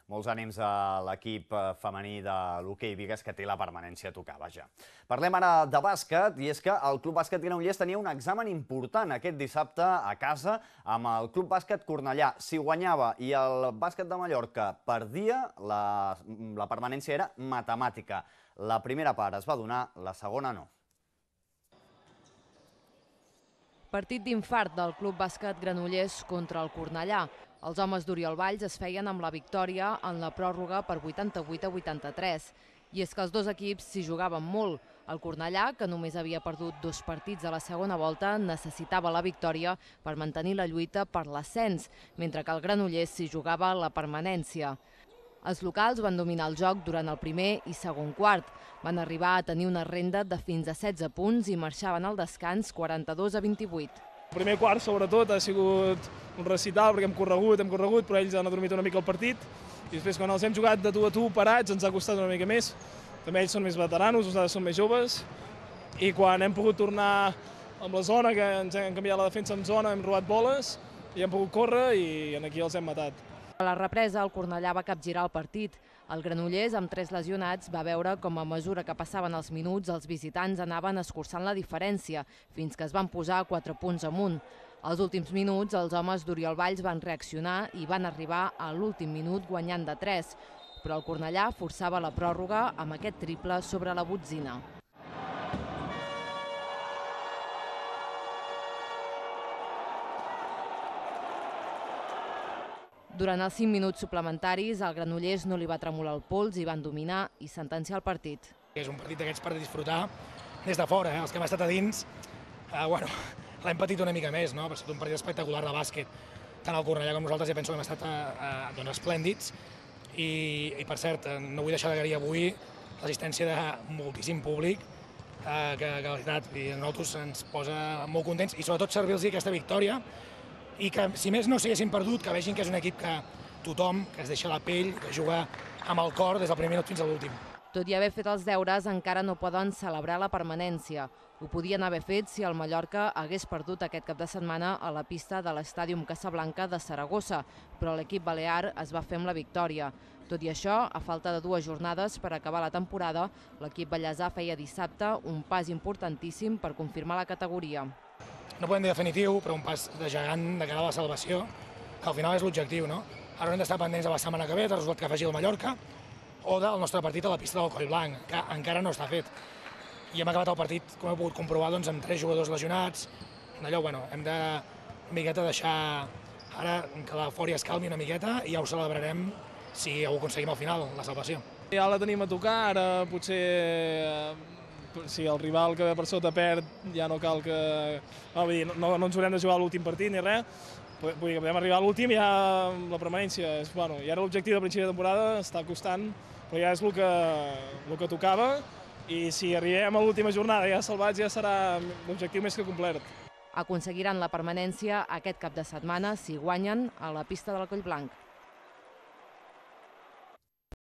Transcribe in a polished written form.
Molts ànims a l'equip femení de l'hoquei Bigues que té la permanència a tocar, vaja. Parlem ara de bàsquet, i és que el Club Bàsquet Granollers tenia un examen important aquest dissabte a casa amb el Club Bàsquet Cornellà. Si guanyava i el bàsquet de Mallorca perdia, la permanència era matemàtica. La primera part es va donar, la segona no. Partit d'infart del Club Bàsquet Granollers contra el Cornellà. Els homes d'Oriol Valls es feien amb la victòria en la pròrroga per 88-83. I és que els dos equips s'hi jugaven molt. El Cornellà, que només havia perdut 2 partits a la segona volta, necessitava la victòria per mantenir la lluita per l'ascens, mentre que el Granollers s'hi jugava la permanència. Els locals van dominar el joc durant el primer i segon quart. Van arribar a tenir una renda de fins a 16 punts i marxaven al descans 42-28. El primer quart, sobretot, ha sigut un recital perquè hem corregut, però ells han adormit una mica el partit. I després, quan els hem jugat de tu a tu parats, ens ha costat una mica més. També ells són més veteranos, nosaltres som més joves. I quan hem pogut tornar amb la zona, que ens hem canviat la defensa en zona, hem robat boles i hem pogut córrer i aquí els hem matat. A la represa, el Cornellà va capgirar el partit. El Granollers, amb 3 lesionats, va veure com a mesura que passaven els minuts els visitants anaven escurçant la diferència, fins que es van posar 4 punts amunt. Als últims minuts, els homes d'Oriol Valls van reaccionar i van arribar a l'últim minut guanyant de 3, però el Cornellà forçava la pròrroga amb aquest triple sobre la botzina. Durant els 5 minuts suplementaris, el Granollers no li va tremolar el pols i van dominar i sentenciar el partit. És un partit d'aquests per disfrutar des de fora. Els que hem estat a dins, l'hem patit una mica més, no? Ha estat un partit espectacular de bàsquet. Tant el Cornellà com nosaltres ja penso que hem estat esplèndids. I per cert, no vull deixar d'agrair avui l'assistència de moltíssim públic, que la veritat a nosaltres ens posa molt contents i sobretot servir-los aquesta victòria. I que, si més no s'haguessin perdut, que vegin que és un equip que tothom, que es deixa la pell, que juga amb el cor des del primer minut fins a l'últim. Tot i haver fet els deures, encara no poden celebrar la permanència. Ho podien haver fet si el Mallorca hagués perdut aquest cap de setmana a la pista de l'Estàdium Casablanca de Saragossa, però l'equip balear es va fer amb la victòria. Tot i això, a falta de 2 jornades per acabar la temporada, l'equip ballesà feia dissabte un pas importantíssim per confirmar la categoria. No podem dir definitiu, però un pas de gegant de cara a la salvació, que al final és l'objectiu, no? Ara hem d'estar pendents de la setmana que ve, del resultat que faci el Mallorca, o del nostre partit a la pista del Collblanc, que encara no està fet. I hem acabat el partit, com heu pogut comprovar, amb 3 jugadors lesionats. Allò, hem de una miqueta deixar ara que l'eufòria es calmi una miqueta i ja ho celebrarem si ho aconseguim al final, la salvació. Ja la tenim a tocar, ara potser si el rival que ve per sota perd, ja no cal que... No ens haurem de jugar a l'últim partit ni res. Vull dir que podem arribar a l'últim i ja la permanència. I ara l'objectiu de principi de temporada està costant, però ja és el que tocava. I si arribem a l'última jornada ja salvats, ja serà l'objectiu més que complet. Aconseguiran la permanència aquest cap de setmana si guanyen a la pista del Collblanc.